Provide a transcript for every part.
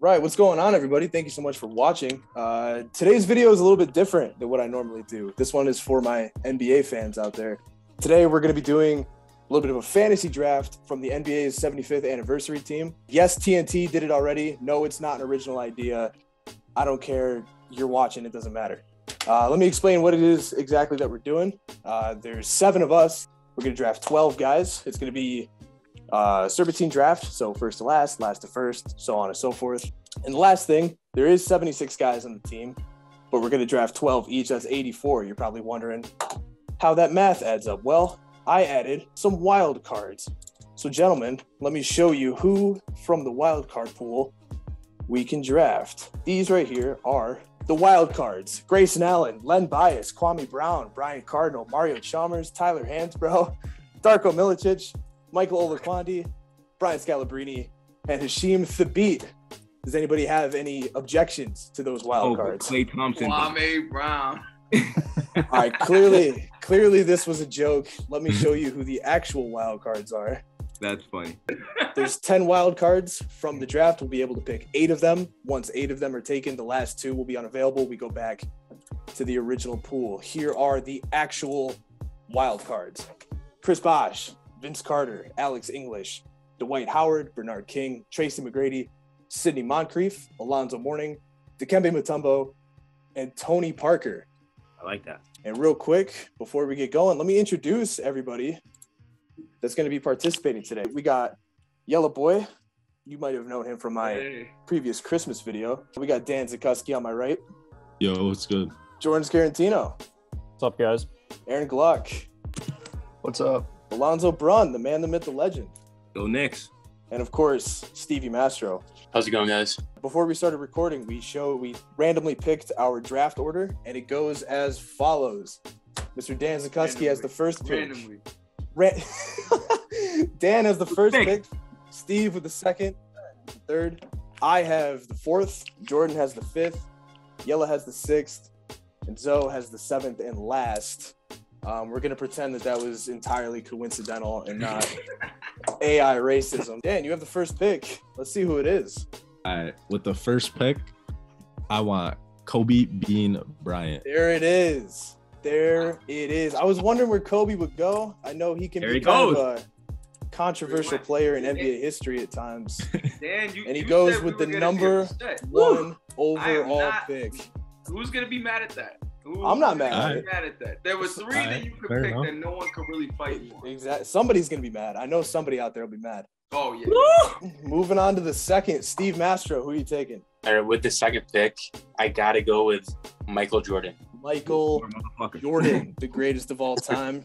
Right, what's going on, everybody? Thank you so much for watching. Today's video is a little bit different than what I normally do. This one is for my NBA fans out there. Today, we're going to be doing a little bit of a fantasy draft from the NBA's 75th anniversary team. Yes, TNT did it already. No, it's not an original idea. I don't care. You're watching. It doesn't matter. Let me explain what it is exactly that we're doing. There's 7 of us. We're going to draft 12 guys. It's going to be serpentine draft, so first to last, last to first, so on and so forth. And the last thing, there is 76 guys on the team, but we're going to draft 12 each. That's 84. You're probably wondering how that math adds up. Well, I added some wild cards. So gentlemen, let me show you who from the wild card pool we can draft. These right here are the wild cards: Grayson Allen, Len Bias, Kwame Brown, Brian Cardinal, Mario Chalmers, Tyler Hansbrough, Darko Milicic, Michael Olaquandi, Brian Scalabrine, and Hashim Thabit. Does anybody have any objections to those wild cards? Klay Thompson. Kwame Brown. All right, clearly this was a joke. Let me show you who the actual wild cards are. That's funny. There's 10 wild cards from the draft. We'll be able to pick 8 of them. Once 8 of them are taken, the last 2 will be unavailable. We go back to the original pool. Here are the actual wild cards: Chris Bosh, Vince Carter, Alex English, Dwight Howard, Bernard King, Tracy McGrady, Sidney Moncrief, Alonzo Mourning, Dikembe Mutombo, and Tony Parker. I like that. And real quick, before we get going, let me introduce everybody that's going to be participating today. We got Yellow Boy. You might have known him from my previous Christmas video. We got Dan Zakuski on my right. Yo, what's good? Jordan Scarantino. What's up, guys? Aaron Gluck. What's up? Alonzo Brunn, the man, the myth, the legend. Go Knicks. And of course, Stevie Mastro. How's it going, guys? Before we started recording, we randomly picked our draft order, and it goes as follows. Mr. Dan Zakuski has the first pick. Dan has the first pick. Steve with the second, third. I have the 4th. Jordan has the 5th. Yella has the 6th. And Zoe has the 7th and last. We're going to pretend that was entirely coincidental and not AI racism. Dan, you have the first pick. Let's see who it is. All right, with the first pick, I want Kobe Bean Bryant. There it is. I was wondering where Kobe would go. I know he can be kind of a controversial player in NBA history at times. Dan, and he goes with the number 1 overall pick. Who's going to be mad at that? I'm not mad at that. There were 3 that you could pick that no one could really fight for. Exactly. Somebody's going to be mad. I know somebody out there will be mad. Oh, yeah. Moving on to the second, Steve Mastro. Who are you taking? All right, with the second pick, I got to go with Michael Jordan. Michael Jordan, the greatest of all time.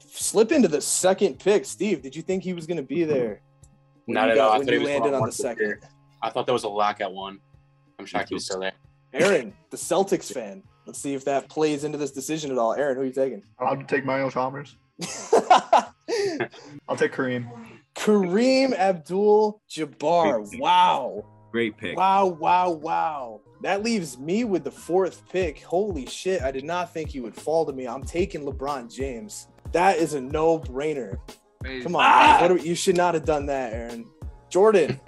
Slip into the second pick. Steve, did you think he was going to be there? Not at all. When you landed on the second. I thought there was a lock at 1. I'm shocked he was still there. Aaron, the Celtics fan. Let's see if that plays into this decision at all. Aaron, who are you taking? I'll take Mario Chalmers. I'll take Kareem. Kareem Abdul-Jabbar. Wow. Great pick. Wow. That leaves me with the 4th pick. Holy shit. I did not think he would fall to me. I'm taking LeBron James. That is a no-brainer. Come on. You should not have done that, Aaron. Jordan,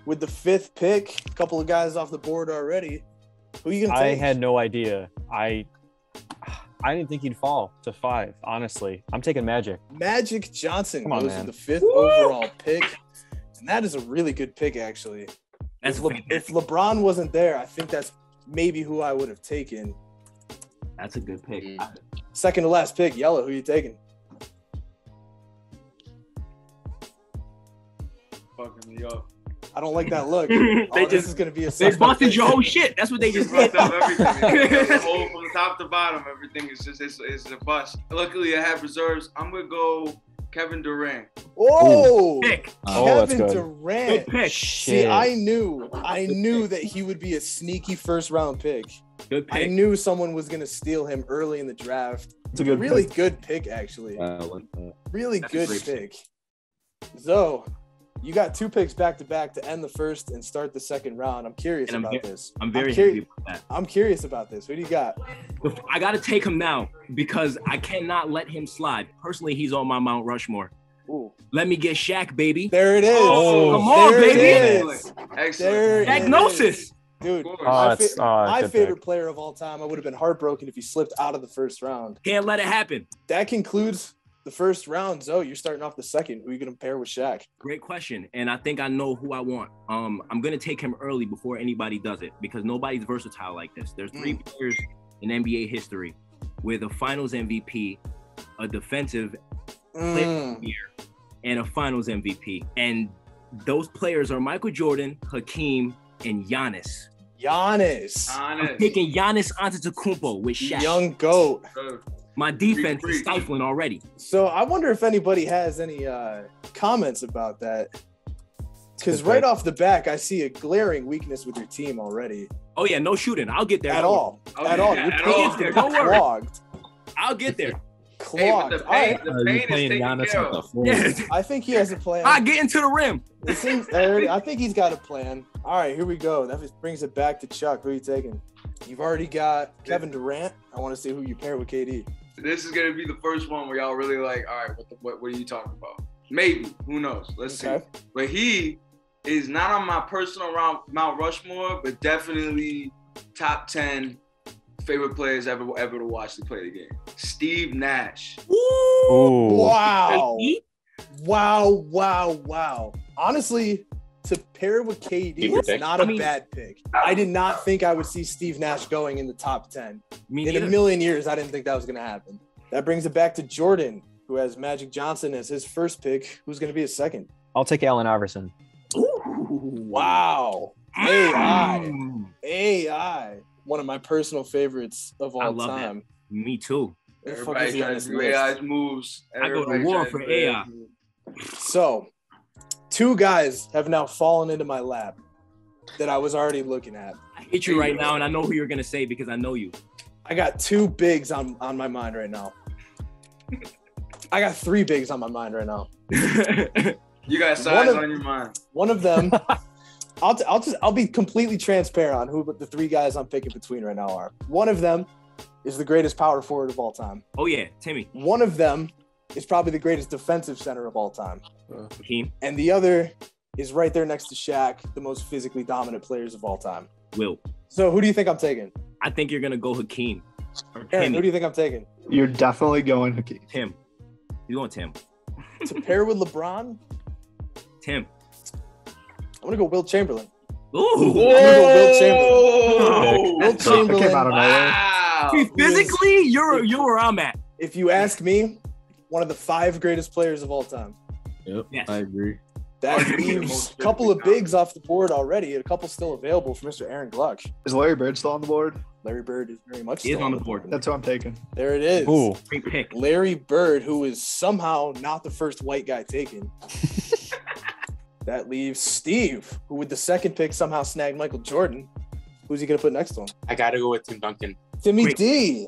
with the 5th pick, a couple of guys off the board already. Who are you going to take? I had no idea. I didn't think he'd fall to 5, honestly. I'm taking Magic. Magic Johnson goes with the 5th overall pick. And that is a really good pick, actually. If LeBron wasn't there, I think that's maybe who I would have taken. That's a good pick. Second to last pick, Yellow. Who are you taking? Fucking me up. I don't like that look. This is going to be a They busted your whole shit. That's what they just did. Everything. The whole, from the top to bottom, everything is just it's a bust. Luckily, I have reserves. I'm going to go Kevin Durant. Oh, pick. Kevin Durant. Good pick. See, I knew that he would be a sneaky first round pick. Good pick. I knew someone was going to steal him early in the draft. It's a good really good pick, actually. Really good pick. So, you got 2 picks back to back to end the first and start the second round. I'm curious about this. I'm very happy about that. I'm curious about this. Who do you got? I got to take him now because I cannot let him slide. Personally, he's on my Mount Rushmore. Ooh. Let me get Shaq, baby. There it is. Oh, come on, There baby. it is. Excellent. There it Diagnosis. Dude, Of course. my good favorite pick. player of all time. I would have been heartbroken if he slipped out of the first round. Can't let it happen. That concludes the first round. Zoe, you're starting off the second. Who are you going to pair with Shaq? Great question. And I think I know who I want. I'm going to take him early before anybody does it because nobody's versatile like this. There's 3 players in NBA history with a finals MVP, a defensive player of the year, and a finals MVP. And those players are Michael Jordan, Hakeem, and Giannis. Giannis. I'm picking Giannis Antetokounmpo with Shaq. Young GOAT. My defense is Freak. stifling already. So I wonder if anybody has any comments about that. Because Good right pick. off the back, I see a glaring weakness with your team already. Oh yeah, no shooting. I'll get there. At Don't worry. all. Oh, At yeah, all. Your at paint all. is gonna Don't be worry. clogged. I'll get there. Hey, but Clogged. the All right. pain, the You pain is playing taken Giannis care at the of. four. Yeah. I think he has a plan. I get into the rim. It seems, I think he's got a plan. All right, here we go. That just brings it back to Chuck. Who are you taking? You've already got Kevin Durant. I want to see who you pair with KD. This is gonna be the first one where y'all really like, all right, what are you talking about? Maybe, who knows? Let's Okay. see. But he is not on my personal Mount Rushmore, but definitely top 10 favorite players ever to watch to play the game. Steve Nash. Ooh. Wow. KD? Wow. Honestly, to pair with KD Keep your is pick. not a I mean- bad pick. I did not think I would see Steve Nash going in the top 10. Me In a neither. million years, I didn't think that was going to happen. That brings it back to Jordan, who has Magic Johnson as his first pick. Who's going to be his second? I'll take Allen Iverson. Wow. AI. One of my personal favorites of I all love that. time. Me too. Where the fuck Everybody is he on trying this to do list? AI's moves. I go to Everybody war trying for to do AI's AI. moves. So, 2 guys have now fallen into my lap that I was already looking at. I hate you right now, and I know who you're gonna say because I know you. I got 2 bigs on my mind right now. I got 3 bigs on my mind right now. You got size on your mind. One of them, I'll be completely transparent on who the 3 guys I'm picking between right now are. One of them is the greatest power forward of all time. Oh yeah, Timmy. One of them is probably the greatest defensive center of all time. Hakeem. And the other is right there next to Shaq, the most physically dominant players of all time. Will. So who do you think I'm taking? I think you're gonna go Hakeem. Or Aaron, Timmy. who do you think I'm taking? You're definitely going Hakeem. Tim. You going Tim? To pair with LeBron, Tim. I'm gonna go Will Chamberlain. Ooh. I'm gonna go Will Chamberlain. Will That came out Chamberlain. of nowhere. Wow. See, physically, you're where I'm at. If you ask me, one of the 5 greatest players of all time. Yep, Yes. I agree. That Arguably the leaves most a couple of physically bigs off the board already, and a couple still available for Mr. Aaron Gluck. Is Larry Bird still on the board? Larry Bird is very much He is still on the board. That's who I'm taking. There it is. Ooh. Great pick. Larry Bird, who is somehow not the first white guy taken. That leaves Steve, who with the second pick somehow snagged Michael Jordan. Who's he gonna put next to him? I gotta go with Tim Duncan. Timmy Great. D.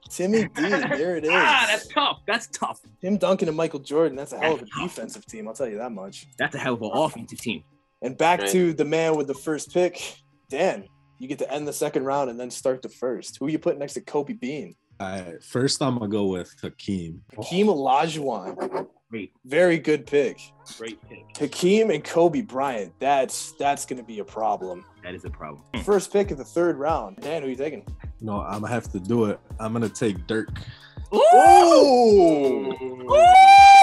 Timmy D. There it is. That's tough. That's tough. Tim Duncan and Michael Jordan. That's a hell of a defensive team. I'll tell you that much. That's a hell of an offensive team. And back Right. to the man with the first pick, Dan. You get to end the second round and then start the first. Who you put next to Kobe Bean? First, I'm gonna go with Hakeem. Hakeem Olajuwon. Great. Very good pick. Great pick. Hakeem and Kobe Bryant. That's going to be a problem. That is a problem. First pick of the third round. Dan, who you taking? No, I'm gonna have to do it. I'm gonna take Dirk. Oh! Wow.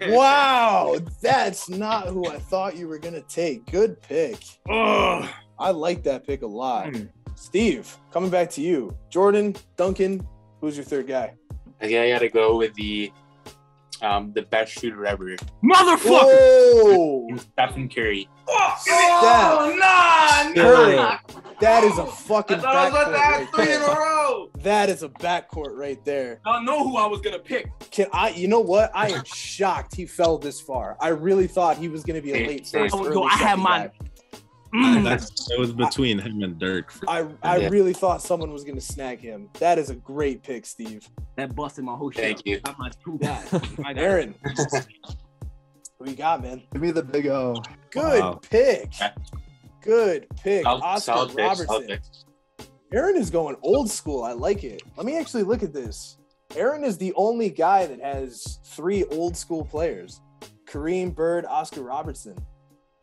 Wow, that's not who I thought you were going to take. Good pick. Oh. I like that pick a lot. Mm. Steve, coming back to you. Jordan, Duncan, who's your third guy? I think I gotta go with the best shooter ever, Motherfucker! Whoa! Stephen Curry. Oh, nah. Curry. That is a I fucking thought I was about backcourt to have right 3 in a there. row. That is a backcourt right there. I know who I was gonna pick. You know what? I am shocked he fell this far. I really thought he was going to be a late first. Yo, early I had second mine. guy. It was between him and Dirk. I Yeah. really thought someone was going to snag him. That is a great pick, Steve. That busted my whole shit. Thank you. Got my 2 guys. I got Aaron, who you got, man? Give me the big O. Good Wow. pick. Good pick. Oscar Solid pick, solid Robertson. pick. Aaron is going old school. I like it. Let me actually look at this. Aaron is the only guy that has 3 old school players: Kareem, Bird, Oscar Robertson.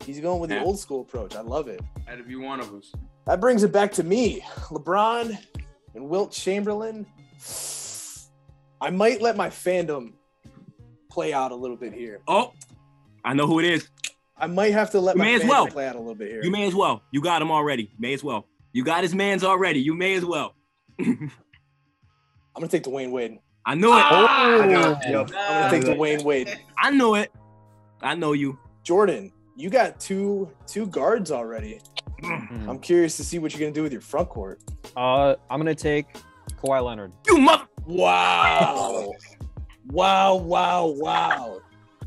He's going with the old school approach. I love it. Had to be one of us. That brings it back to me, LeBron and Wilt Chamberlain. I might let my fandom play out a little bit here. Oh, I know who it is. I might have to let my may as fandom well. play out a little bit here. You may as well. You got him already. May as well. You got his mans already. You may as well. I'm gonna take Dwayne Wade. I knew it. Yep. I'm gonna take Dwayne Wade. I knew it. I know you. Jordan, you got two guards already. I'm curious to see what you're gonna do with your front court. I'm gonna take Kawhi Leonard. You mother. Wow. Wow.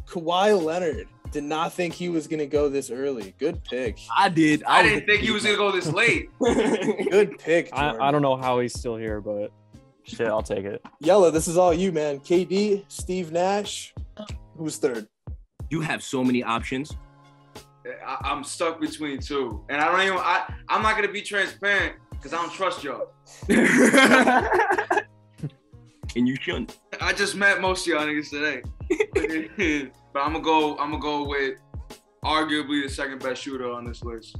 Kawhi Leonard. Did not think he was gonna go this early. Good pick. I did. I didn't think he was gonna go this late. Good pick, Jordan. I don't know how he's still here, but shit, I'll take it. Yella, this is all you, man. KD, Steve Nash. Who's third? You have so many options. I'm stuck between 2, and I don't even. I'm not gonna be transparent because I don't trust y'all. And you shouldn't. I just met most of y'all niggas today. But I'm gonna go with arguably the second best shooter on this list.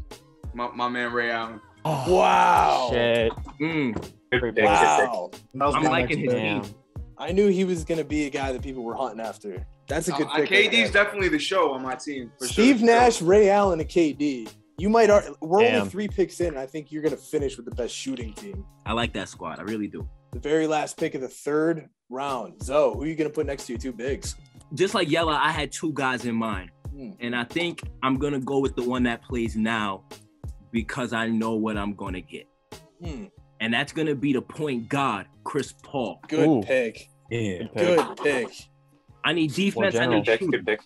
My man Ray Allen. Wow. Shit. Good pick. Wow. That was I'm my liking his next pick. Damn. game. I knew he was gonna be a guy that people were hunting after. That's a good pick. right KD's there. definitely the show on my team. For Steve sure. Nash, Ray Allen, and KD. You might. We're Damn. only 3 picks in. And I think you're gonna finish with the best shooting team. I like that squad. I really do. The very last pick of the 3rd round. Zoe, who are you gonna put next to your 2 bigs? Just like Yella, I had 2 guys in mind. And I think I'm going to go with the one that plays now because I know what I'm going to get. And that's going to be the point guard, Chris Paul. Good Ooh. pick. Yeah. Good pick. I need defense. I general. need Good shooting. pick.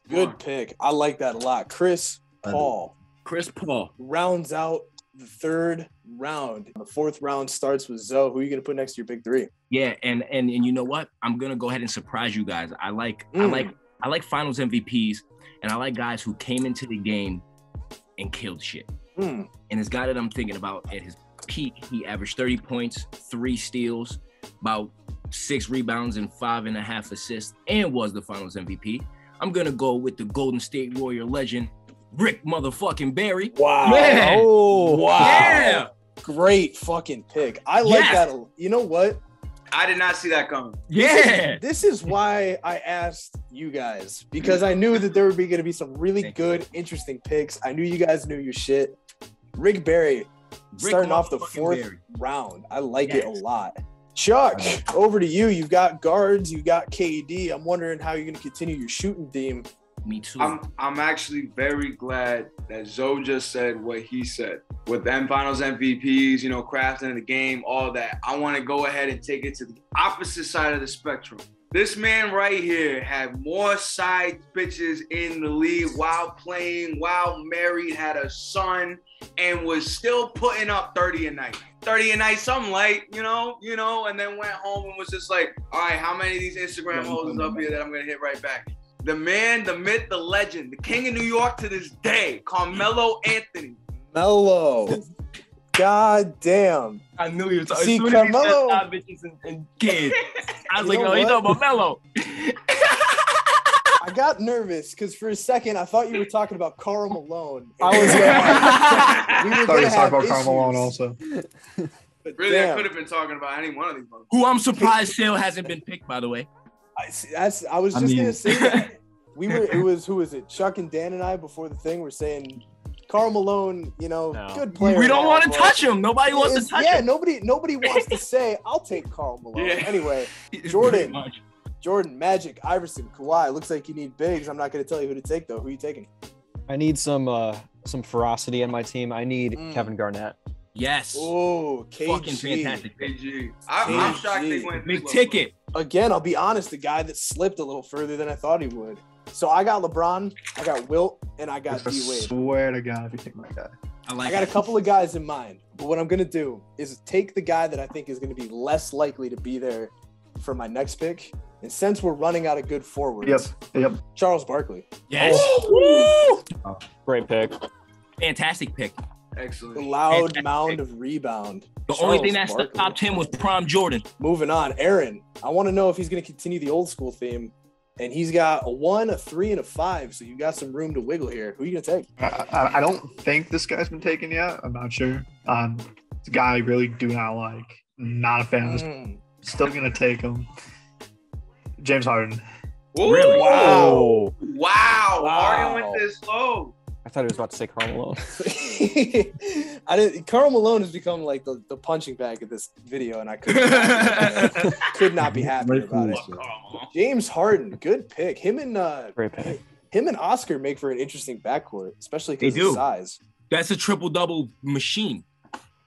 Good pick. I like that a lot. Chris Paul Chris Paul. rounds out the 3rd round. The 4th round starts with Zoe. Who are you gonna put next to your big 3? Yeah, and you know what? I'm gonna go ahead and surprise you guys. I like finals MVPs, and I like guys who came into the game and killed shit. And this guy that I'm thinking about at his peak, he averaged 30 points, 3 steals, about 6 rebounds and 5.5 assists, and was the finals MVP. I'm gonna go with the Golden State Warrior legend, Rick motherfucking Barry. Wow. Yeah. Oh, wow. Yeah. Great fucking pick. I like Yes. that. You know what? I did not see that coming. Yeah. This is why I asked you guys, because I knew that there would be going to be some really Thank good, interesting picks. I knew you guys knew your shit. Rick Barry, starting off the motherfucking 4th Barry. round. I like it a Yes. lot. Chuck, over to you. You've got guards, you got KD. I'm wondering how you're going to continue your shooting theme. Me too. I'm actually very glad that Zoe just said what he said. With them finals MVPs, crafting the game, all that. I want to go ahead and take it to the opposite side of the spectrum. This man right here had more side bitches in the league while playing, while married, had a son, and was still putting up 30 a night. 30 a night, something light, and then went home and was just like, all right, how many of these Instagram hoes is up here that I'm going to hit right back? The man, the myth, the legend, the king of New York to this day, Carmelo Anthony. Mello. God damn. I knew you were talking. See, As soon as he said Carmelo- side bitches and kids, I was You like, know oh, he's what? talking about Melo. I got nervous because for a second I thought you were talking about Karl Malone. I was we were Thought gonna you were have talking about Karl Malone issues, also. but Really, I damn. could have been talking about any one of these motherfuckers. Who I'm surprised still hasn't been picked, by the way. I was I just mean- gonna say that. Who was it? Chuck and Dan and I before the thing were saying Karl Malone, good player. We don't and want all, to but touch him. Nobody wants to it's- touch yeah, him. nobody wants to say I'll take Karl Malone. Yeah. Anyway, Pretty Jordan. much. Jordan, Magic, Iverson, Kawhi. Looks like you need bigs. I'm not gonna tell you who to take though. Who are you taking? I need some ferocity in my team. I need Kevin Garnett. Yes. Oh, Fucking KG. fantastic pick. KG. I'm shocked they KG. went Big this low. ticket. Again, I'll be honest, the guy that slipped a little further than I thought he would. So I got LeBron, I got Wilt, and I got I D Wade. swear to God, if you take my guy. I like I got a it. couple of guys in mind, but what I'm gonna do is take the guy that I think is gonna be less likely to be there for my next pick. And since we're running out of good forwards, Yep. Charles Barkley, Yes. Great pick. Fantastic pick. the Excellent. loud Fantastic. mound of rebound. The only thing Charles that Barkley. stopped him was Prime Jordan. Moving on, Aaron. I want to know if he's going to continue the old school theme. And he's got a 1, a 3, and a 5. So you got some room to wiggle here. Who are you going to take? I don't think this guy's been taken yet. I'm not sure. It's a guy I really do not like. Not a fan of this. Mm. Still gonna take him. James Harden. Really? Wow. Wow. Wow. Harden went this low. I thought he was about to say Karl Malone. Karl Malone has become like the punching bag of this video, and I could not be happy about it. James Harden, good pick. Him and Great pick. Oscar make for an interesting backcourt, especially because They of do. size. That's a triple-double machine.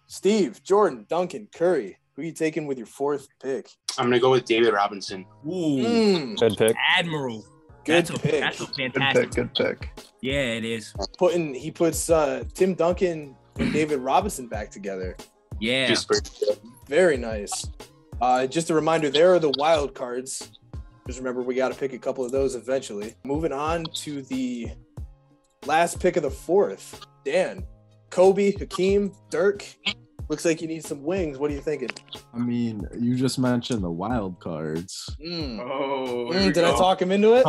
Steve, Jordan, Duncan, Curry. Who are you taking with your 4th pick? I'm gonna go with David Robinson. Ooh, Mm, Good pick. Admiral. good That's pick. a Good fantastic. pick. Good pick. Yeah, it is. He puts Tim Duncan and David Robinson back together. Yeah. Just for Very nice. Just a reminder, there are the wild cards. Just remember, we got to pick a couple of those eventually. Moving on to the last pick of the 4th. Dan, Kobe, Hakeem, Dirk. Looks like you need some wings. What are you thinking? I mean, you just mentioned the wild cards. Mm. Oh, here we Did I go. talk him into it?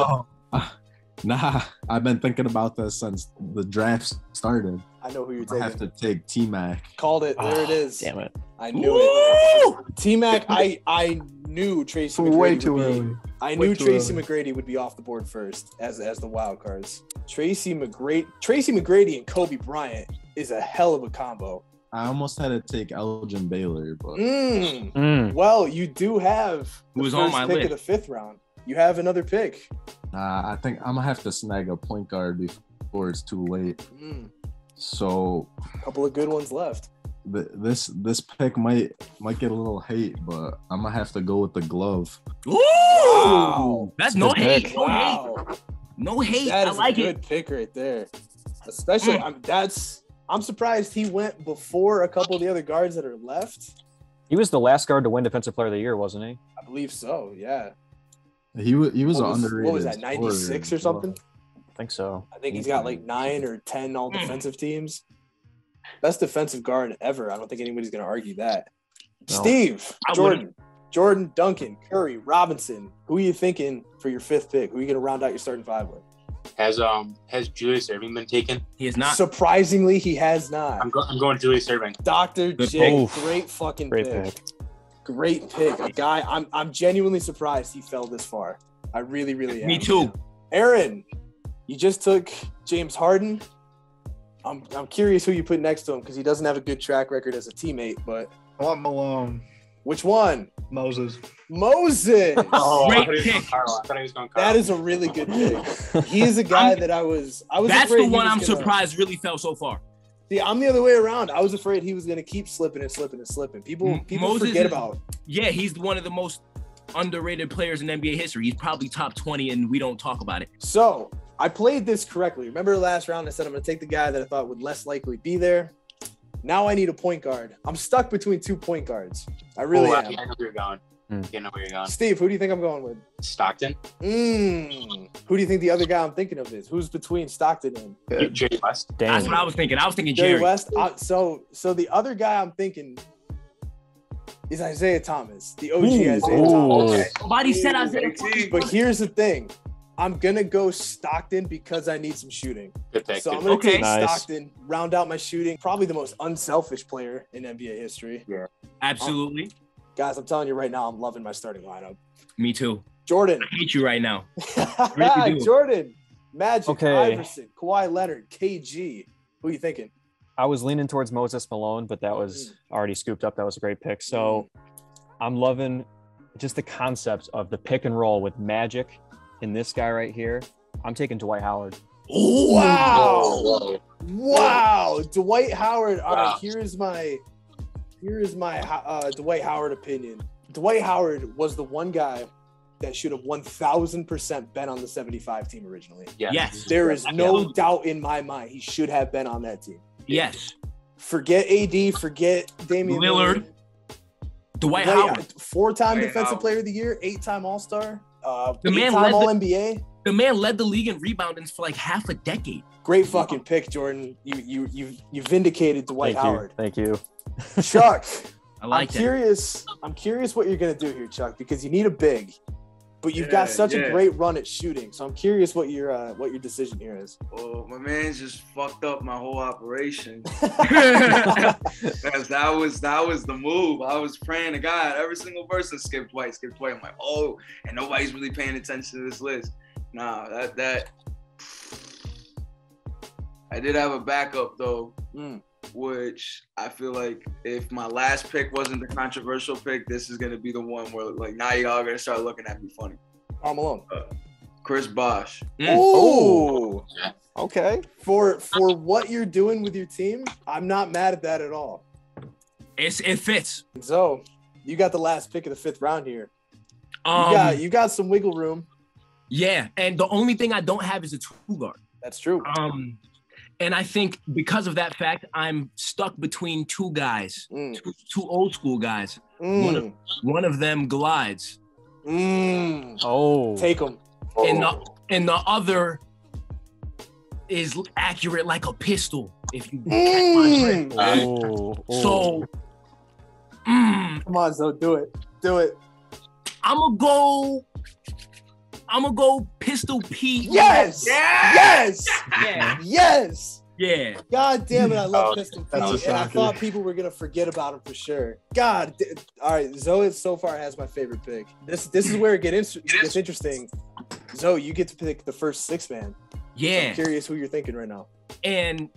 Nah, I've been thinking about this since the draft started. I know who you're I have taking. to take T-Mac. Called it. There it is. Damn it. I knew it. Woo! T-Mac, I knew Tracy McGrady Way would too be- early. I Way knew too Tracy early. McGrady would be off the board first as the wild cards. Tracy McGrady and Kobe Bryant is a hell of a combo. I almost had to take Elgin Baylor, but Well, you do have the Who was first on my pick list. of the 5th round. You have another pick. I think I'm gonna have to snag a point guard before it's too late. Mm, So couple of good ones left. this pick might get a little hate, but I'm gonna have to go with the glove. Ooh! Wow. That's no Good hate. pick. No hate. Wow. No hate. That I is like a good it. pick right there. Especially, I'm surprised he went before a couple of the other guards that are left. He was the last guard to win Defensive Player of the Year, wasn't he? I believe so. Yeah. He was What an underrated. what was that? scorer 96 or as well. something? I think so. I think he's got like 9 or 10 all defensive teams. Best defensive guard ever. I don't think anybody's going to argue that. No. Steve, I Jordan, Duncan, Curry, Robinson. Who are you thinking for your 5th pick? Who are you going to round out your starting 5 with? has Julius Irving been taken? He is not. Surprisingly, he has not. I'm going Julius Irving. Dr. Good J, pick. great fucking Great pick. pick. Great pick. A guy, I'm genuinely surprised he fell this far. I really, really am. Me too. Aaron, you just took James Harden. I'm curious who you put next to him because he doesn't have a good track record as a teammate, but I want Malone. which one? Moses. Moses. Great I thought he was pick. going Carl. I thought he was going Carl. That is a really good pick. He is a guy that I was That's afraid the he one was I'm gonna- surprised really fell so far. See, I'm the other way around. I was afraid he was going to keep slipping and slipping and slipping. People Moses forget is- about. Yeah, he's one of the most underrated players in NBA history. He's probably top 20 and we don't talk about it. So I played this correctly. Remember the last round I said I'm going to take the guy that I thought would less likely be there. Now I need a point guard. I'm stuck between 2 point guards. I really I am. know where you're going. I know where you're going. Steve, who do you think I'm going with? Stockton. Who do you think the other guy I'm thinking of is? Who's between Stockton and Jerry West. That's Damn. what I was thinking. I was thinking Jerry Jerry. West? So the other guy I'm thinking is Isaiah Thomas, the OG Isaiah Thomas. Ooh. Nobody said Isaiah. But here's the thing. I'm going to go Stockton because I need some shooting. Good pick. So I'm Good going to pick. take Nice. Stockton, round out my shooting. Probably the most unselfish player in NBA history. Absolutely. Guys, I'm telling you right now, I'm loving my starting lineup. Me too. Jordan. I hate you right now. really do. Jordan. Magic. Okay. Iverson. Kawhi Leonard. KG. Who are you thinking? I was leaning towards Moses Malone, but that was already scooped up. That was a great pick. So I'm loving just the concept of the pick and roll with Magic and this guy right here. I'm taking Dwight Howard. Wow. Whoa. Wow. Dwight Howard. All right, Wow. here is my Dwight Howard opinion. Dwight Howard was the one guy that should have 1,000% been on the 75 team originally. Yes. There is no Absolutely. doubt in my mind he should have been on that team. Yes. Forget AD, forget Damian Lillard. Dwight Howard. 4-time Dwight Defensive Howard. Player of the Year, 8-time All-Star, The man 8-time led the- All-NBA. The man led the league in rebounding for like half a decade. Great fucking pick, Jordan. You vindicated Dwight Thank Howard. you. Thank you. Chuck, I like that. I'm curious what you're gonna do here, Chuck, because you need a big, but you've got such a great run at shooting. So I'm curious what your decision here is. Well, my man's just fucked up my whole operation. that was the move. I was praying to God. Every single person skipped Dwight. I'm like, oh, and nobody's really paying attention to this list. Nah, that I did have a backup though, which I feel like if my last pick wasn't the controversial pick, this is gonna be the one where like now y'all gonna start looking at me funny. Karl Malone. Chris Bosh. Oh, Okay. For what you're doing with your team, I'm not mad at that at all. It fits. So you got the last pick of the 5th round here. You got some wiggle room. Yeah, and the only thing I don't have is a 2 guard. That's true. And I think because of that fact, I'm stuck between 2 guys, two old school guys. One of them glides. Oh, Take them. And the other is accurate like a pistol. If you catch my drift. So, come on, Zoe, do it. I'm gonna go Pistol Pete. Yes. Yeah. God damn it, I love Pistol Pete, that's a and I shocker. thought people were gonna forget about him for sure. All right, Zoe so far has my favorite pick. This is where it gets interesting. Zoe, you get to pick the first 6 man. Yeah. I'm curious who you're thinking right now. And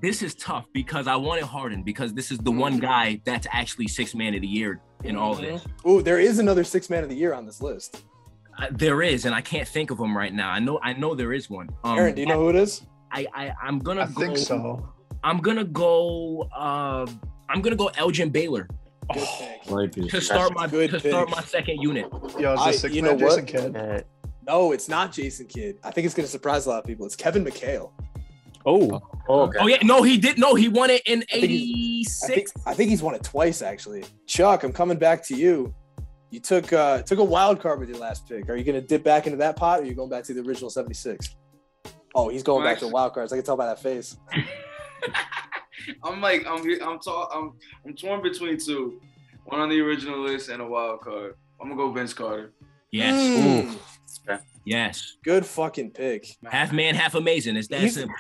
this is tough because I wanted Harden because this is the one guy that's actually 6th man of the year in all of this. Ooh, there is another 6th man of the year on this list. There is, and I can't think of him right now. I know there is one. Aaron, do you know who it is? I'm gonna I go. think so. I'm gonna go Elgin Baylor Good pick. Like it. to start my Good pick. second unit. Yo, is this 6 you man know what? Jason Kidd? No, it's not Jason Kidd. I think it's gonna surprise a lot of people. It's Kevin McHale. oh, Okay. Oh yeah, no, he did. No, he won it in I think he's- '86. I think he's won it twice actually. Chuck, I'm coming back to you. You took a wild card with your last pick. Are you gonna dip back into that pot, or are you going back to the original 76? Oh, he's going back to wild cards. I can tell by that face. I'm torn between 2. One on the original list and a wild card. I'm gonna go Vince Carter. Yes, Mm, yes. good fucking pick. Half man, half amazing. It's that He's, simple.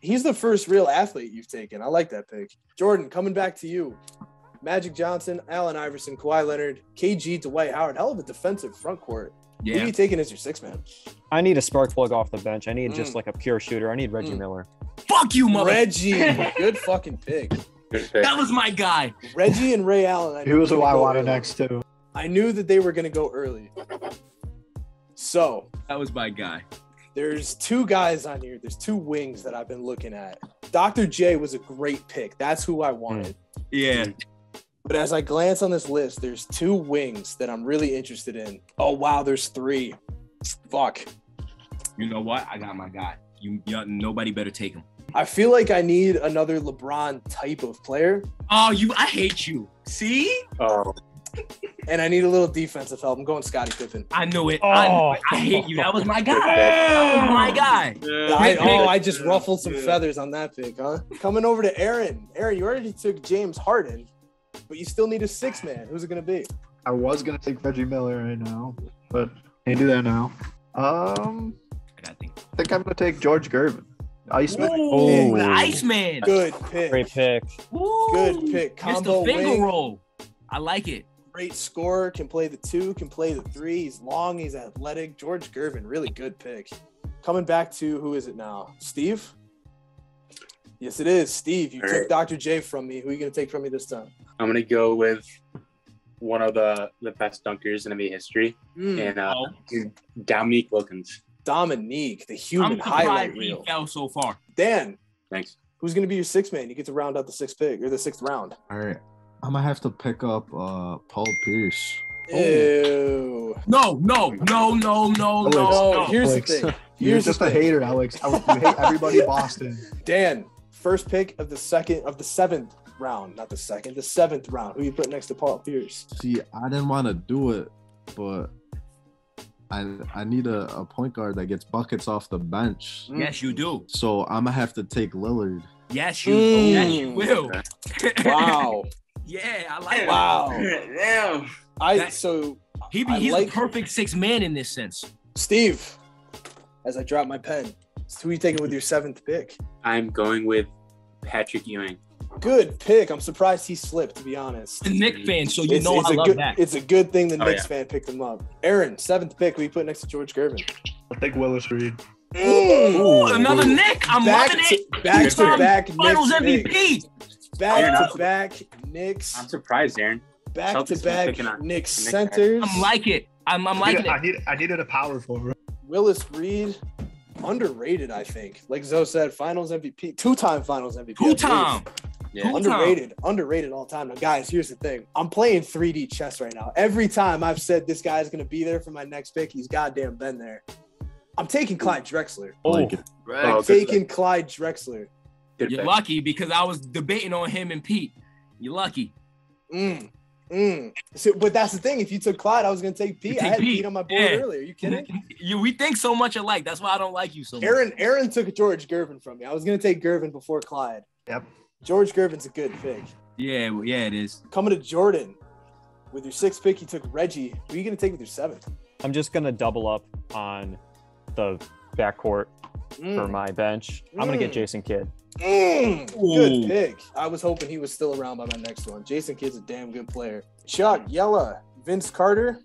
he's the first real athlete you've taken. I like that pick. Jordan, coming back to you. Magic Johnson, Allen Iverson, Kawhi Leonard, KG, Dwight Howard. Hell of a defensive front court. Who are Yeah. you taking as your 6 man? I need a spark plug off the bench. I need just like a pure shooter. I need Reggie Miller. Fuck you, mother. Reggie. Good fucking pick. Good pick. That was my guy. Reggie and Ray Allen. I He knew was were who gonna I go wanted early. next too. I knew that they were going to go early. So That was my guy. there's 2 guys on here. There's 2 wings that I've been looking at. Dr. J was a great pick. That's who I wanted. Yeah. But as I glance on this list, there's 2 wings that I'm really interested in. Oh, wow, there's 3. Fuck. You know what? I got my guy. Nobody better take him. I feel like I need another LeBron type of player, Oh, I hate you. See? Oh, and I need a little defensive help. I'm going Scottie Pippen. I knew it. Oh. I hate you. That was my guy. That was my guy. I just ruffled some feathers on that pick, huh? Coming over to Aaron. Aaron, you already took James Harden, but you still need a 6 man. Who's it going to be? I was gonna take Reggie Miller right now, but can't do that now. I gotta think. I think I'm gonna take George Gervin. Iceman. Ooh, the Oh. Iceman. Good pick. Great pick. Ooh, Good pick. Combo Mr. Finger wing. roll. I like it. Great scorer, can play the 2, can play the 3. He's long, he's athletic. George Gervin, really good pick. Coming back to, who is it now? Steve? Yes, it is. Steve, you All took right. Dr. J from me. Who are you going to take from me this time? I'm gonna go with one of the best dunkers in NBA history, and Oh. Dominique Wilkins. Dominique, the I'm human highlight surprised he reel. fell so far. Dan, Thanks. who's going to be your 6 man? You get to round out the 6th pick, or the 6th round. All right. I'm gonna have to pick up Paul Pierce. Ew. No. No, here's the Alex. thing. You're Here's just the a thing. hater, Alex. You hate everybody Boston. Dan, first pick of the 7th round, not the 2nd, the 7th round. Who you put next to Paul Pierce? See, I didn't want to do it, but I need a point guard that gets buckets off the bench. Yes, you do. So I'm gonna have to take Lillard. Yes, you will. Wow. Yeah, I like it. Wow. Damn. He's a perfect 6 man in this sense. Steve, as I drop my pen, who are you taking with your 7th pick? I'm going with Patrick Ewing. Good pick. I'm surprised he slipped, to be honest. The Knicks fan, so you know I love that. It's a good thing the Oh, Knicks yeah. fan picked him up. Aaron, 7th pick. Who you put next to George Gervin? I'll take Willis Reed. Ooh, another Nick. I'm loving it. Back to back Finals Knicks MVP. picks. Back to back Knicks. I'm surprised, Aaron. Back to Celtics been picking back on Knicks the Knicks. centers. I'm like it. I'm liking it. I needed a power forward. Willis Reed, underrated, I think. Like Zoe said, Finals MVP, 2-time Finals MVP. I believe. 2-time. Yeah. Underrated all time. Now, guys, here's the thing. I'm playing 3D chess right now. Every time I've said this guy's going to be there for my next pick, he's goddamn been there. I'm taking Clyde Drexler. Like it. I'm Oh, good taking Clyde Drexler. Good You're pick. lucky because I was debating on him and Pete. You're lucky. So, but that's the thing. If you took Clyde, I was going to take Pete. You I take had Pete. Pete on my board Yeah. earlier. Are you kidding? We think so much alike. That's why I don't like you so much. Aaron took George Gervin from me. I was going to take Gervin before Clyde. Yep. George Gervin's a good pick. Yeah, it is. Coming to Jordan. With your 6th pick, you took Reggie. Who are you going to take with your 7th? I'm just gonna double up on the backcourt for my bench. I'm gonna get Jason Kidd. Good Ooh. pick. I was hoping he was still around by my next one. Jason Kidd's a damn good player. Chuck, Yella, Vince Carter.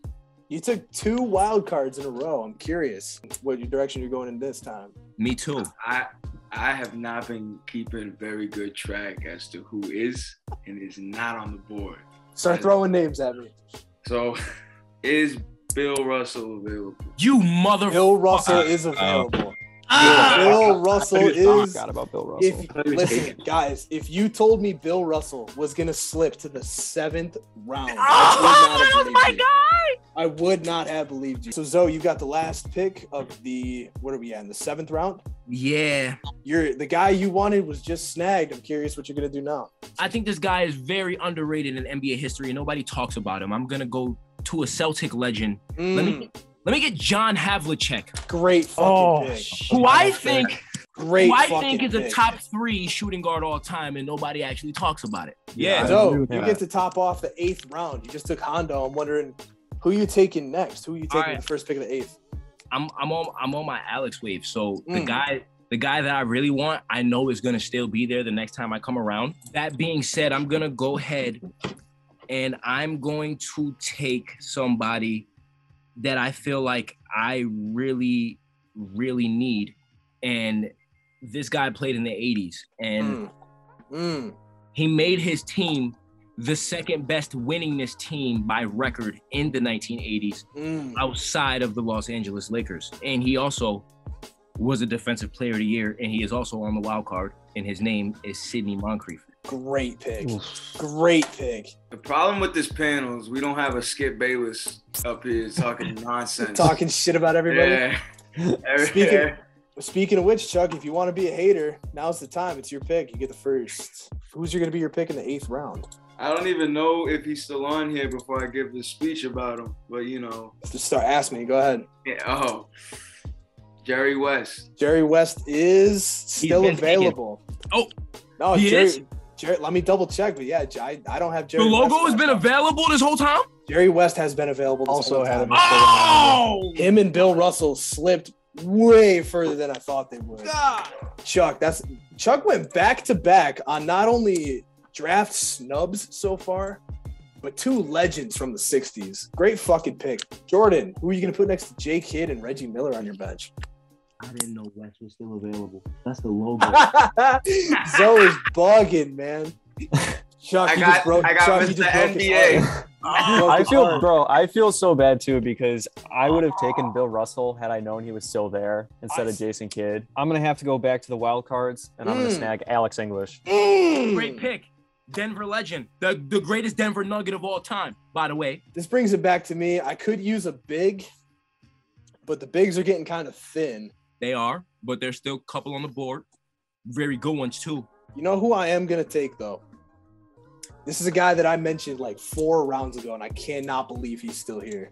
You took 2 wild cards in a row. I'm curious what direction you're going in this time. Me too. I have not been keeping very good track as to who is and is not on the board. Start throwing names at me. So, is Bill Russell available? You mother. Bill Russell is available. Ah! Bill Russell is. Forgot about Bill Russell. Listen, guys, if you told me Bill Russell was gonna slip to the 7th round, Oh, I would not have my believed you. God. I would not have believed you. So Zoe, you got the last pick of the what are we at in the 7th round? Yeah. The guy you wanted was just snagged. I'm curious what you're gonna do now. I think this guy is very underrated in NBA history and nobody talks about him. I'm gonna go to a Celtic legend. Let me get John Havlicek, Great fucking pick. who I think is a pick. top 3 shooting guard all time, and nobody actually talks about it. Yeah. So with you that. get to top off the 8th round. You just took Hondo. I'm wondering who you taking next. Who are you taking All right. the first pick of the 8th? I'm on my Alex wave. So the guy that I really want, I know is gonna still be there the next time I come around. That being said, I'm gonna go ahead and I'm going to take somebody that I feel like I really, really need. And this guy played in the 80s and he made his team the second best winningest team by record in the 1980s outside of the Los Angeles Lakers. And he also was a defensive player of the year, and he is also on the wild card, and his name is Sidney Moncrief. Great pick. Great pick. The problem with this panel is we don't have a Skip Bayless up here talking nonsense. Talking shit about everybody. Yeah. Speaking of which, Chuck, if you want to be a hater, now's the time. It's your pick. You get the first. Who's going to be your pick in the 8th round? I don't even know if he's still on here before I give this speech about him, but you know. Just start asking me. Go ahead. Yeah, Jerry West. Jerry West is still been available. Oh, no, he is? Jerry, let me double check. But yeah, I don't have The Jerry logo West has been available this whole time? Jerry West has been available this Also whole had time. him. Oh! Him and Bill Russell slipped way further than I thought they would. Chuck went back to back on not only draft snubs so far, but 2 legends from the 60s. Great fucking pick. Jordan, who are you going to put next to Jay Kidd and Reggie Miller on your bench? I didn't know West was still available. That's the logo. Zoe's bugging, man. Chuck, I you got just broke Mr. his NBA. heart. I feel so bad too because I would have taken Bill Russell had I known he was still there instead of Jason Kidd. I'm gonna have to go back to the wild cards and I'm gonna snag Alex English. Great pick. Denver legend. The greatest Denver Nugget of all time, by the way. This brings it back to me. I could use a big, but the bigs are getting kind of thin. They are, but there's still a couple on the board. Very good ones, too. You know who I am going to take, though? This is a guy that I mentioned like 4 rounds ago, and I cannot believe he's still here.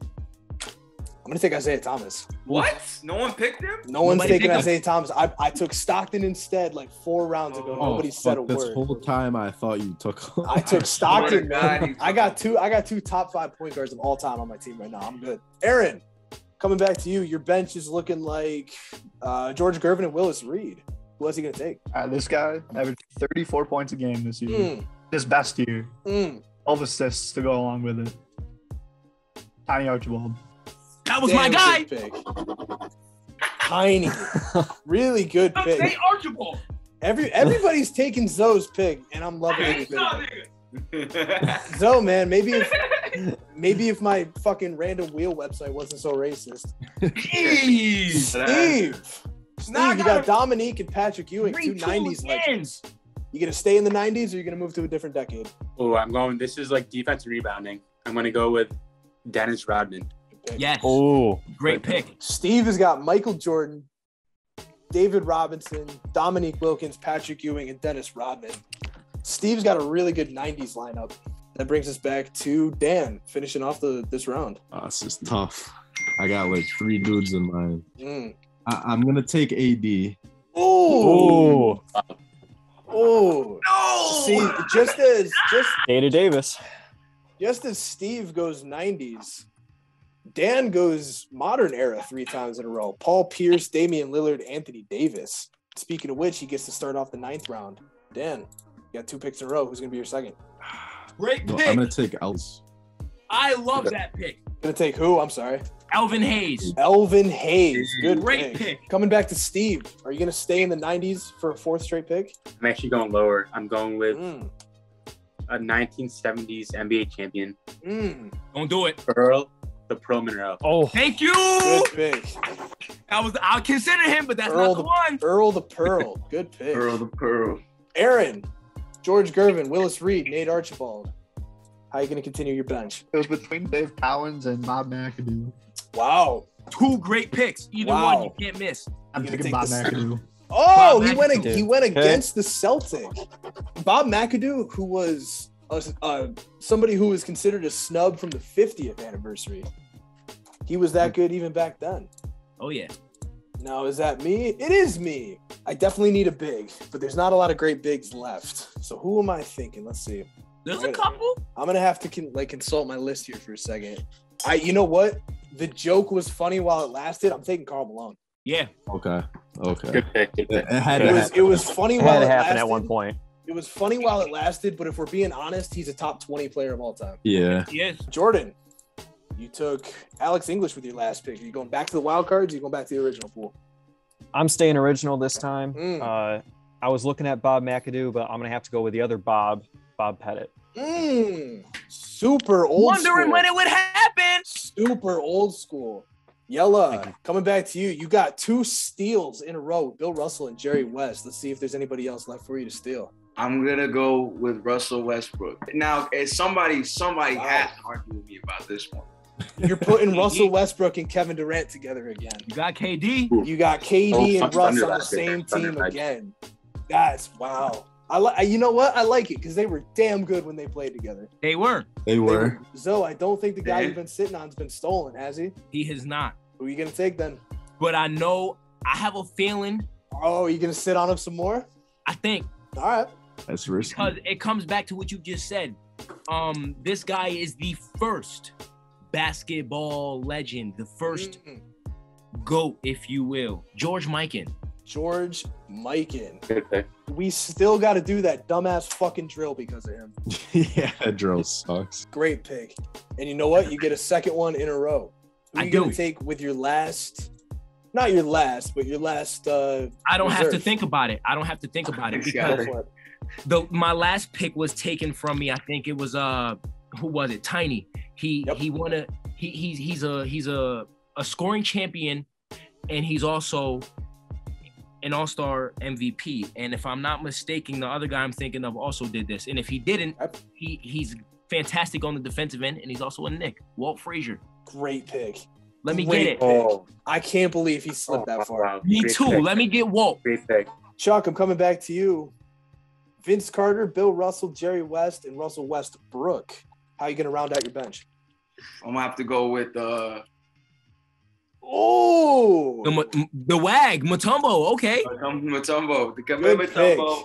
I'm gonna take Isaiah Thomas. What? No one picked him? No one's Nobody taking picked him. Isaiah Thomas. I took Stockton instead, like 4 rounds ago. Oh, Nobody said a This word. whole time I thought you took. I took Stockton, God, man. you I got two top 5 point guards of all time on my team right now. I'm good. Aaron, coming back to you. Your bench is looking like George Gervin and Willis Reed. Who else he gonna take? This guy averaged 34 points a game this year. His best year. 12 assists to go along with it. Tiny Archibald. That was Damn my guy. good pick. Tiny. Really good Say pick. Archibald. Everybody's taking Zoe's pick, and I'm loving every bit of it. Zoe, man, maybe if my fucking random wheel website wasn't so racist. Steve, Now I you got Dominique and Patrick Ewing, 2 90s legends. You gonna stay in the 90s or you gonna move to a different decade? Oh, I'm going. This is like defensive rebounding. I'm going to go with Dennis Rodman. Yes. Oh, Great pick. Steve has got Michael Jordan, David Robinson, Dominique Wilkins, Patrick Ewing, and Dennis Rodman. Steve's got a really good 90s lineup. That brings us back to Dan, finishing off this round. This is tough. I got like 3 dudes in mind. Mm. I'm gonna take AD. Oh, oh, oh. No. See, just Data Davis. as Steve goes 90s, Dan goes modern era 3 times in a row. Paul Pierce, Damian Lillard, Anthony Davis. Speaking of which, he gets to start off the 9th round. Dan, you got 2 picks in a row. Who's gonna be your second? Great No, pick. I'm gonna take Els. I love that pick. Gonna take who? I'm sorry. Alvin Hayes. Elvin Hayes. Good Great pick. pick. Coming back to Steve. Are you gonna stay in the 90s for a 4th straight pick? I'm actually going lower. I'm going with Mm. a 1970s NBA champion, Mm. Don't do it. the Pearl Monroe. Oh, Thank you. Good pick. I'll consider him, but that's Earl not the one. Earl the Pearl. Good pick. Pearl the Pearl. Aaron, George Gervin, Willis Reed, Nate Archibald. How are you gonna continue your bench? It was between Dave Cowens and Bob McAdoo. Wow. 2 great picks. Either Wow. one you can't miss. I'm You taking take Bob this- McAdoo. Oh, Bob he went McAdoo. against the Celtic. Bob McAdoo, who was somebody who was considered a snub from the 50th anniversary. He was that good even back then. Oh yeah. Now, is that me? It is me. I definitely need a big, but there's not a lot of great bigs left. So who am I thinking? Let's see. There's a couple. I'm gonna have to consult my list here for a second. You know what? The joke was funny while it lasted. I'm taking Karl Malone. Yeah. Okay. Good pick. Good pick. It had It to was happen. it was funny it while had it to happen lasted. at one point. It was funny while it lasted, but if we're being honest, he's a top 20 player of all time. Yeah. Yes. Jordan, you took Alex English with your last pick. Are you going back to the wild cards? Or are you going back to the original pool? I'm staying original this time. Mm. I was looking at Bob McAdoo, but I'm gonna have to go with the other Bob Pettit. Super old Wondering school. when it would happen. Super old school. Yella, coming back to you. You got 2 steals in a row, Bill Russell and Jerry West. Let's see if there's anybody else left for you to steal. I'm gonna go with Russell Westbrook. Now, if somebody Wow. has to argue with me about this one. You're putting Russell Westbrook and Kevin Durant together again. You got KD. You got KD and Oh, Russ Thunder on the last same year. Thunder team last again. That's wow. You know what? I like it because they were damn good when they played together. They were. They were. Zoe, I don't think the guy Yeah. you've been sitting on's been stolen, has he? He has not. Who are you gonna take then? But I know. I have a feeling. Oh, you gonna sit on him some more? I think All right. That's risky. because it comes back to what you just said. This guy is the first basketball legend, the first GOAT, if you will, George Mikan. George Mikan. Good pick. We still got to do that dumbass fucking drill because of him. Yeah, that drill sucks. Great pick. And you know what? You get a second one in a row. Who I are you gonna do. take with your last? Not your last, but your last. I don't have to reserve? think about it. I don't have to think about it Yeah. because Go for it. my last pick was taken from me. I think it was who was it? Tiny. He won a he's a scoring champion, and he's also an all-star MVP. And if I'm not mistaken, the other guy I'm thinking of also did this. And if he didn't, he's fantastic on the defensive end, and he's also a Knick. Walt Frazier. Great pick. Let me Great get it. pick. Oh, I can't believe he slipped that far. wow. Me Great too. pick. Let me get Walt. Great pick. Chuck, I'm coming back to you. Vince Carter, Bill Russell, Jerry West, and Russell Westbrook. How are you gonna round out your bench? I'm gonna have to go with Oh, The wag, Mutombo. Okay. Mutombo. The Good pick. Mutombo.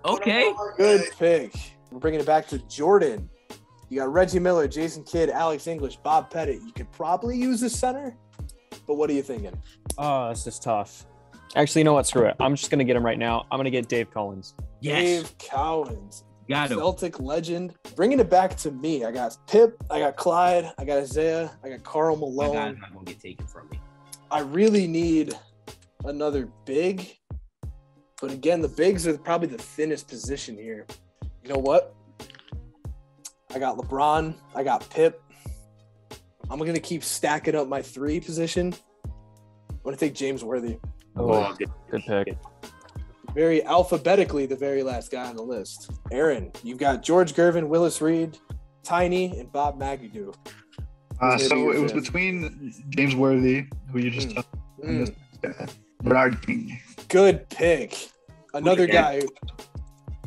Okay. Good pick. We're bringing it back to Jordan. You got Reggie Miller, Jason Kidd, Alex English, Bob Pettit. You could probably use the center, but what are you thinking? Oh, this is tough. Actually, you know what? Screw it. I'm just going to get him right now. I'm going to get Dave Collins. Yes. Dave Cowens. Got him. Celtic legend. Bringing it back to me. I got Pip. I got Clyde. I got Isaiah. I got Karl My Malone. guy's not gonna get taken from me. I really need another big. But again, the bigs are probably the thinnest position here. You know what? I got LeBron. I got Pip. I'm going to keep stacking up my 3 position. I'm going to take James Worthy. Oh, good pick. Very alphabetically, the very last guy on the list. Aaron, you've got George Gervin, Willis Reed, Tiny, and Bob McAdoo. So it was between James Worthy, who you just took, and this Bernard King. Good pick. Another guy.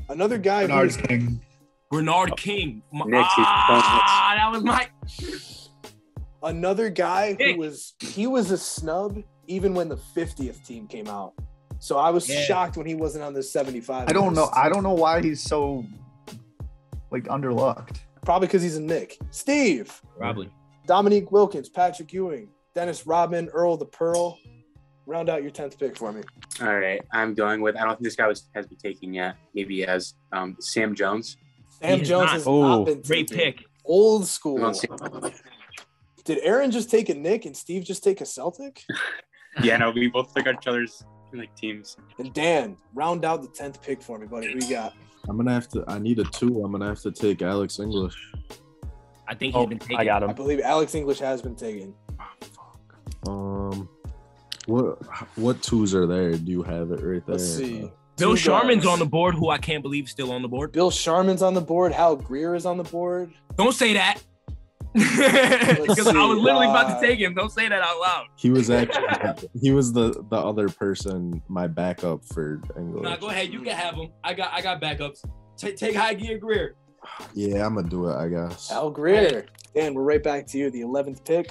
Bernard King. Bernard King. That was my. Another guy he was a snub even when the 50th team came out. So I was shocked when he wasn't on the 75. I don't know why he's so underlooked. Probably because he's a Nick. Steve. Probably. Dominique Wilkins, Patrick Ewing, Dennis Rodman, Earl the Pearl. Round out your 10th pick for me. All right, I'm going with. I don't think this guy has been taken yet. Maybe he has. Sam Jones. Sam Jones has not been great taken. pick. Old school. Did Aaron just take a Nick and Steve just take a Celtic? Yeah, no, we both took each other's teams. And Dan, round out the 10th pick for me, buddy. What do you got? I need a 2. I'm gonna have to take Alex English. I think he's been taken. I got him. I believe Alex English has been taken. What 2s are there? Do you have it right there? Let's see. Bill 2 Sharman's guards. on the board, who I can't believe is still on the board. Bill Sharman's on the board. Hal Greer is on the board. Don't say that. Because I was literally about to see. take him. Don't say that out loud. He was the other person, my backup for English. Nah, go ahead. You can have him. I got backups. Take High Gear Greer. Yeah, I'm gonna do it, I guess. Hal Greer. Dan, we're right back to you. The 11th pick.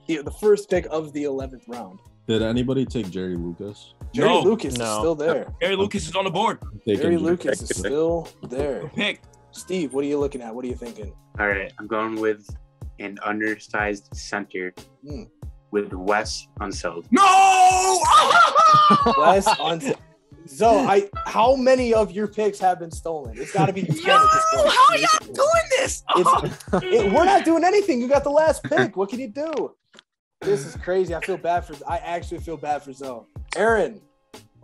The first pick of the 11th round. Did anybody take Jerry Lucas? Jerry No. Lucas is No. still there. Jerry Lucas is on the board. Jerry Lucas is still there. Good pick. Steve, what are you looking at? What are you thinking? All right, I'm going with an undersized center with Wes Unseld. No! Wes on. So, how many of your picks have been stolen? It's got to be 10 at this point. How are y'all doing this? We're not doing anything. You got the last pick. What can you do? This is crazy. I actually feel bad for Zoe. Aaron,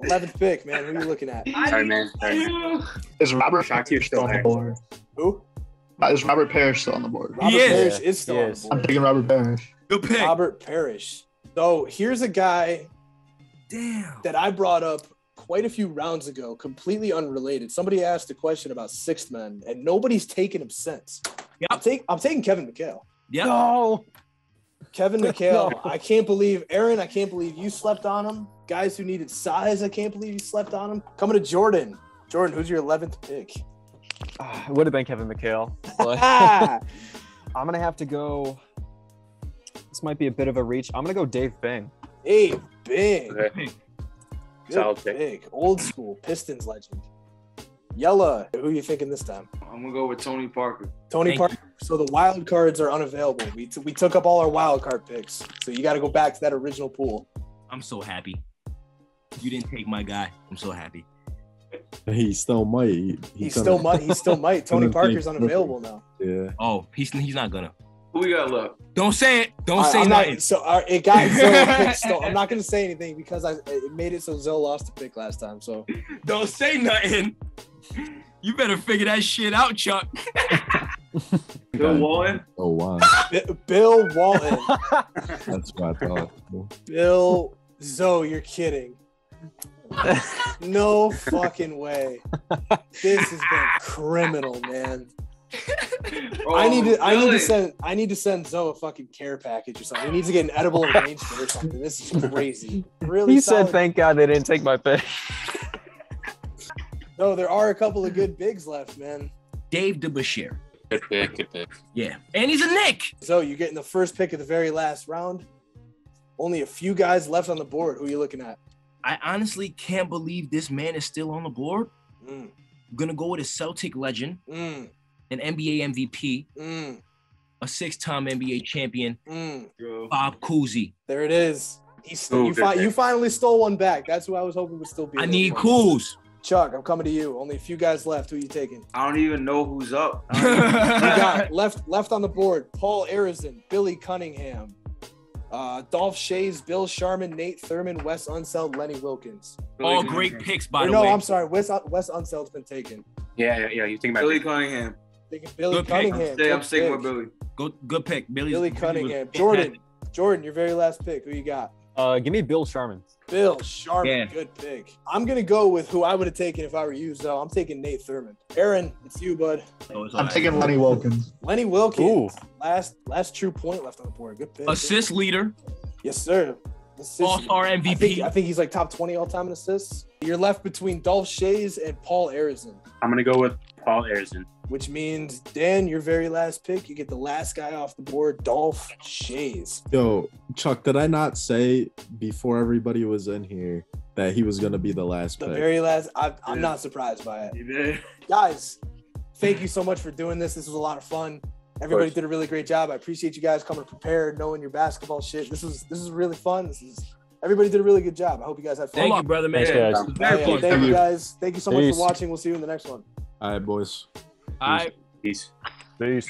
11th pick, man. Who are you looking at? Sorry, man. Sorry. Is Robert Shocked you're Parrish still on the there. board? Who? Is Robert Parrish still on the board? Robert is. Parrish is still He on is. the I'm board. taking Robert Parrish. Good pick. Robert Parrish. So here's a guy Damn. that I brought up quite a few rounds ago, completely unrelated. Somebody asked a question about sixth men, and nobody's taken him since. Yep. I'm taking Kevin McHale. Yep. No. Kevin McHale. No. I can't believe, Aaron, I can't believe you slept on him. Guys who needed size, I can't believe you slept on him. Coming to Jordan. Jordan, who's your 11th pick? It would have been Kevin McHale. But Ah, I'm going to have to go. This might be a bit of a reach. I'm going to go Dave Bing. hey, big. Okay. Good Solid pick. pick. Old school Pistons legend. Yella, who are you thinking this time? I'm gonna go with Tony Parker. Tony Thank Parker. So the wild cards are unavailable. We took up all our wild card picks. So you got to go back to that original pool. I'm so happy. You didn't take my guy. I'm so happy. He still might. He still might. Tony couldn't Parker's think. unavailable now. Yeah. Oh, he's not gonna. Who we got left? Don't say it. Don't say I'm nothing. not, so it got Zoe picked still. I'm not going to say anything because it made it so Zoe lost the pick last time. So Don't say nothing. You better figure that shit out, Chuck. Bill Walton. Oh wow. Bill Walton, That's what I thought. Bill Zoe, you're kidding. No fucking way. This has been criminal, man. Oh, I need Billy. to send Zoe a fucking care package or something. He needs to get an edible arrangement or something. This is crazy. Really He said, solid. thank God they didn't take my pick. No, there are a couple of good bigs left, man. Dave DeBashir. Good pick. Good pick. Yeah. And he's a Nick. So you're getting the first pick of the very last round. Only a few guys left on the board. Who are you looking at? I honestly can't believe this man is still on the board. Mm. I'm gonna go with a Celtic legend, Mm. an NBA MVP, Mm. a 6-time NBA champion, Mm. Bob Cousy. There it is. Ooh, good pick. You finally stole one back. That's who I was hoping would still be. I there. need Kuz. Chuck, I'm coming to you. Only a few guys left. Who are you taking? I don't even know who's up. You got left on the board. Paul Arizin, Billy Cunningham, Dolph Shays, Bill Sharman, Nate Thurman, Wes Unseld, Lenny Wilkins. All great picks, by Or the no, way. I'm sorry. Wes Unseld's been taken. Yeah. You think about Billy it. Cunningham. Taking Billy Good pick. Cunningham. I'm sticking with Billy. Good pick. Billy Cunningham. Jordan, your very last pick. Who you got? Give me Bill Sharman. Bill Sharman. Yeah. Good pick. I'm gonna go with who I would have taken if I were you. So I'm taking Nate Thurman. Aaron, it's you, bud. I'm taking Lenny Wilkins. Lenny Wilkins. Last true point left on the board. Good pick. Assist leader, Yes, sir. Assist. all-star MVP. I think he's like top 20 all time in assists. You're left between Dolph Shays and Paul Arizin, I'm gonna go with Paul Arizin. which means Dan, your very last pick, you get the last guy off the board, Dolph Shays. Yo, Chuck, did I not say before everybody was in here that he was gonna be the last The pick? very last. I'm not surprised by it. You did. Guys, thank you so much for doing this. This was a lot of fun. Everybody course. did a really great job. I appreciate you guys coming prepared, knowing your basketball shit. This is really fun. Everybody did a really good job. I hope you guys had fun. Thank you, brother, man. Thanks, guys. It was very fun. Thank you guys. Thank you so much Peace. for watching. We'll see you in the next one. All right, boys. All right. Peace. Peace.